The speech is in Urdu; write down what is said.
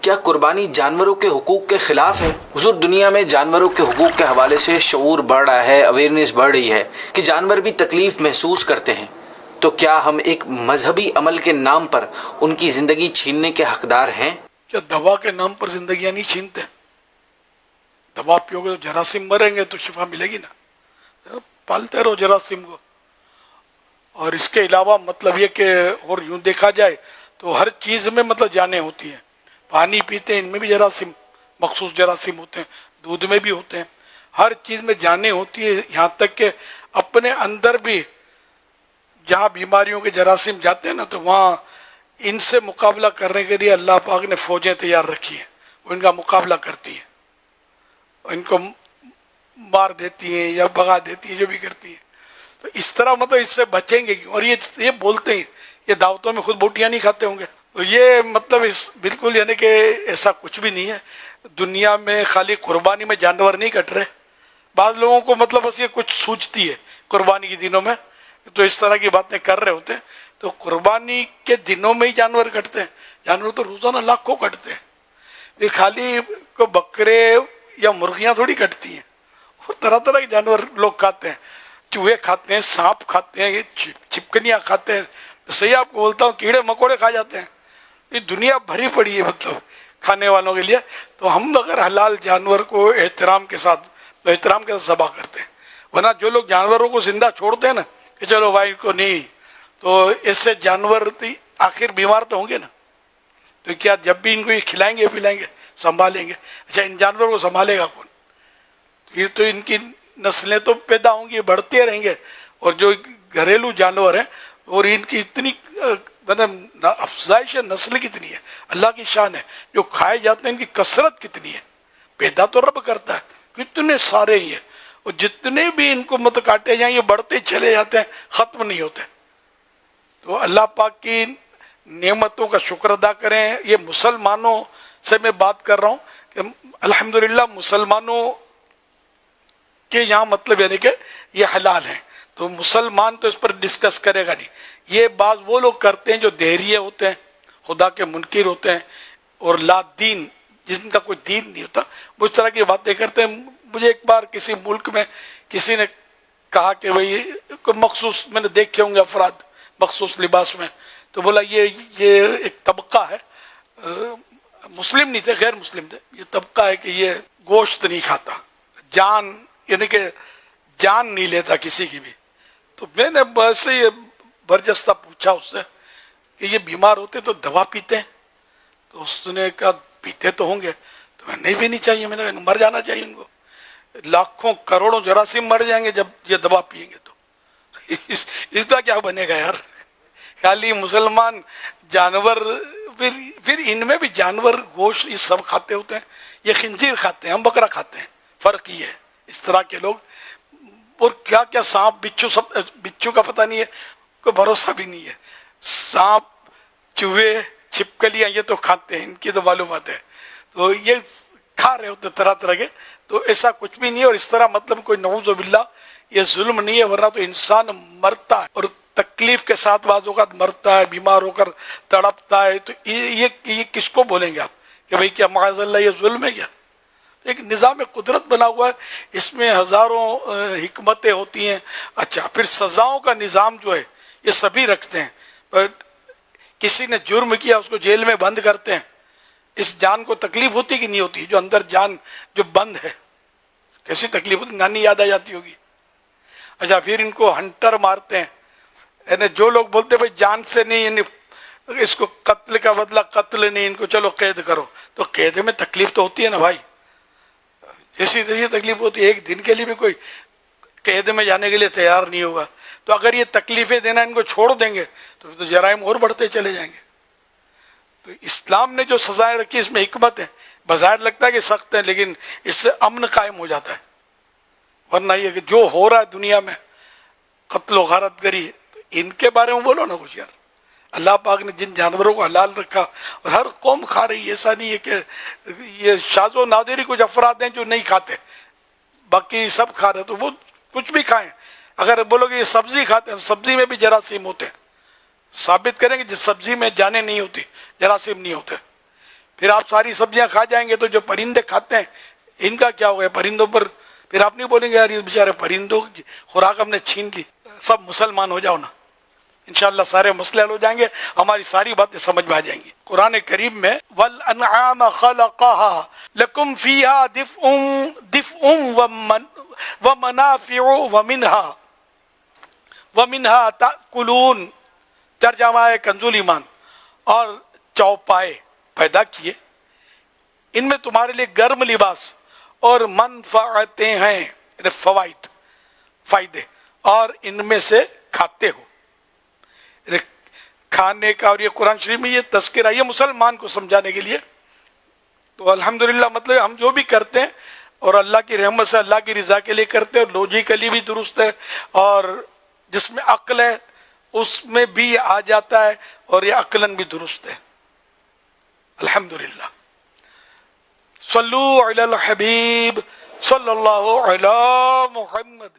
کیا قربانی جانوروں کے حقوق کے خلاف ہے؟ حضور، دنیا میں جانوروں کے حقوق کے حوالے سے شعور بڑھ رہا ہے، اویئرنیس بڑھ رہی ہے کہ جانور بھی تکلیف محسوس کرتے ہیں، تو کیا ہم ایک مذہبی عمل کے نام پر ان کی زندگی چھیننے کے حقدار ہیں؟ کیا دوا کے نام پر زندگیاں نہیں چھینتے؟ دوا پیو گے تو جراثیم مریں گے تو شفا ملے گی نا، پالتے رہو جراثیم کو۔ اور اس کے علاوہ مطلب یہ کہ اور یوں دیکھا جائے تو ہر چیز میں مطلب جانیں ہوتی ہیں، پانی پیتے ہیں ان میں بھی جراثیم، مخصوص جراثیم ہوتے ہیں، دودھ میں بھی ہوتے ہیں، ہر چیز میں جانیں ہوتی ہے، یہاں تک کہ اپنے اندر بھی جہاں بیماریوں کے جراثیم جاتے ہیں نا تو وہاں ان سے مقابلہ کرنے کے لیے اللہ پاک نے فوجیں تیار رکھی ہیں، وہ ان کا مقابلہ کرتی ہیں، ان کو مار دیتی ہیں یا بھگا دیتی ہیں، جو بھی کرتی ہیں۔ تو اس طرح مطلب اس سے بچیں گے کیوں؟ اور یہ بولتے ہیں یہ دعوتوں میں خود بوٹیاں نہیں کھاتے ہوں گے، تو یہ مطلب اس بالکل یعنی کہ ایسا کچھ بھی نہیں ہے۔ دنیا میں خالی قربانی میں جانور نہیں کٹ رہے، بعض لوگوں کو مطلب بس یہ کچھ سوچتی ہے قربانی کے دنوں میں تو اس طرح کی باتیں کر رہے ہوتے ہیں، تو قربانی کے دنوں میں ہی جانور کٹتے ہیں، جانور تو روزانہ لاکھوں کٹتے ہیں، یہ خالی کو بکرے یا مرغیاں تھوڑی کٹتی ہیں، اور طرح طرح کے جانور لوگ کھاتے ہیں، چوہے کھاتے ہیں، سانپ کھاتے ہیں، یہ چھپکلیاں کھاتے ہیں، صحیح آپ کو بولتا ہوں کیڑے مکوڑے کھا جاتے ہیں، یہ دنیا بھری پڑی ہے مطلب کھانے والوں کے لیے۔ تو ہم اگر حلال جانور کو احترام کے ساتھ ذبح کرتے ہیں، ورنہ جو لوگ جانوروں کو زندہ چھوڑتے ہیں نا کہ چلو بھائی کو نہیں، تو ایسے جانور آخر بیمار تو ہوں گے نا، تو کیا جب بھی ان کو یہ کھلائیں گے پلائیں گے سنبھالیں گے؟ اچھا ان جانوروں کو سنبھالے گا کون؟ یہ تو ان کی نسلیں تو پیدا ہوں گی، بڑھتے رہیں گے، اور جو گھریلو جانور ہیں اور ان کی اتنی مطلب افزائش نسل کتنی ہے، اللہ کی شان ہے، جو کھائے جاتے ہیں ان کی کثرت کتنی ہے، پیدا تو رب کرتا ہے، کتنے سارے ہی ہیں، اور جتنے بھی ان کو مت کاٹے جائیں یہ بڑھتے چلے جاتے ہیں، ختم نہیں ہوتے۔ تو اللہ پاک کی نعمتوں کا شکر ادا کریں۔ یہ مسلمانوں سے میں بات کر رہا ہوں کہ الحمدللہ مسلمانوں کے یہاں مطلب یعنی کہ یہ حلال ہیں، تو مسلمان تو اس پر ڈسکس کرے گا نہیں۔ یہ بات وہ لوگ کرتے ہیں جو دہریے ہوتے ہیں، خدا کے منکر ہوتے ہیں، اور لا دین، جن کا کوئی دین نہیں ہوتا، وہ اس طرح کی باتیں کرتے ہیں۔ مجھے ایک بار کسی ملک میں کسی نے کہا کہ بھئی کوئی مخصوص، میں نے دیکھے ہوں گے افراد مخصوص لباس میں، تو بولا یہ ایک طبقہ ہے، مسلم نہیں تھے، غیر مسلم تھے، یہ طبقہ ہے کہ یہ گوشت نہیں کھاتا، جان یعنی کہ جان نہیں لیتا کسی کی بھی۔ تو میں نے ویسے یہ برجستہ پوچھا اس سے کہ یہ بیمار ہوتے تو دوا پیتے ہیں؟ تو اس نے کہا پیتے تو ہوں گے، تو میں نہیں پینی چاہیے، میں نے کہا مر جانا چاہیے ان کو، لاکھوں کروڑوں جراثیم مر جائیں گے جب یہ دوا پئیں گے، تو اس کا کیا بنے گا یار؟ خالی مسلمان جانور، پھر ان میں بھی جانور گوشت یہ سب کھاتے ہوتے ہیں، یہ خنزیر کھاتے ہیں، ہم بکرا کھاتے ہیں، فرق یہ ہے اس طرح کے لوگ۔ اور کیا کیا سانپ بچھو، سب بچھو کا پتہ نہیں ہے، کوئی بھروسہ بھی نہیں ہے، سانپ چوہے چھپکلیاں یہ تو کھاتے ہیں، ان کی تو معلومات ہے، تو یہ کھا رہے ہوتے طرح طرح کے، تو ایسا کچھ بھی نہیں ہے۔ اور اس طرح مطلب کوئی نعوذ باللہ یہ ظلم نہیں ہے، ورنہ تو انسان مرتا ہے اور تکلیف کے ساتھ بعض اوقات مرتا ہے، بیمار ہو کر تڑپتا ہے، تو یہ کس کو بولیں گے آپ کہ بھئی کیا معاذ اللہ یہ ظلم ہے کیا؟ ایک نظام قدرت بنا ہوا ہے، اس میں ہزاروں حکمتیں ہوتی ہیں۔ اچھا پھر سزاؤں کا نظام جو ہے یہ سبھی رکھتے ہیں، پر کسی نے جرم کیا اس کو جیل میں بند کرتے ہیں، اس جان کو تکلیف ہوتی کہ نہیں ہوتی؟ جو اندر جان جو بند ہے کیسی تکلیف ہوتی، نانی یاد آ جاتی ہوگی۔ اچھا پھر ان کو ہنٹر مارتے ہیں، یعنی جو لوگ بولتے ہیں بھائی جان سے نہیں، یعنی اس کو قتل کا بدلہ قتل نہیں، ان کو چلو قید کرو، تو قید میں تکلیف تو ہوتی ہے نا بھائی، جیسی تیسی تکلیف ہوتی ہے، ایک دن کے لیے بھی کوئی قید میں جانے کے لیے تیار نہیں ہوگا۔ تو اگر یہ تکلیفیں دینا ان کو چھوڑ دیں گے تو جرائم اور بڑھتے چلے جائیں گے۔ تو اسلام نے جو سزائیں رکھی اس میں حکمت ہے، بظاہر لگتا ہے کہ سخت ہے، لیکن اس سے امن قائم ہو جاتا ہے، ورنہ یہ کہ جو ہو رہا ہے دنیا میں قتل و غارت گری، تو ان کے بارے میں بولو نا کچھ یار۔ اللہ پاک نے جن جانوروں کو حلال رکھا اور ہر قوم کھا رہی ہے، ایسا نہیں ہے کہ یہ شاذ و نادری کچھ افراد ہیں جو نہیں کھاتے، باقی سب کھا رہے، تو وہ کچھ بھی کھائیں۔ اگر بولو کہ یہ سبزی کھاتے ہیں، سبزی میں بھی جراثیم ہوتے ہیں، ثابت کریں کہ جس سبزی میں جانیں نہیں ہوتی، جراثیم نہیں ہوتے۔ پھر آپ ساری سبزیاں کھا جائیں گے تو جو پرندے کھاتے ہیں ان کا کیا ہوگا؟ پرندوں پر پھر آپ نہیں بولیں گے یار یہ بیچارے پرندوں کی خوراک ہم نے چھین لی. سب مسلمان ہو جاؤ نا، انشاءاللہ سارے مسئلے حل ہو جائیں گے، ہماری ساری باتیں سمجھ میں آ جائیں گی. قرآن کریم میں وَالْأَنْعَامَ خَلَقَهَا لَكُمْ فِيهَا دِفْءٌ وَمَنَافِعُ وَمِنْهَا تَأْكُلُونَ. ترجمہ ہے کنزول ایمان. اور چوپائے پیدا کیے، ان میں تمہارے لیے گرم لباس اور منفعتیں ہیں، فوائد فائدے، اور ان میں سے کھاتے ہو. کھانے کا، اور یہ قرآن شریف میں یہ تذکرہ یہ مسلمان کو سمجھانے کے لیے. تو الحمدللہ مطلب ہم جو بھی کرتے ہیں اور اللہ کی رحمت سے اللہ کی رضا کے لیے کرتے ہیں، اور لوجیکلی بھی درست ہے، اور جس میں عقل ہے اس میں بھی آ جاتا ہے، اور یہ عقلاً بھی درست ہے. الحمدللہ. صلو علی الحبیب صلی اللہ علی محمد.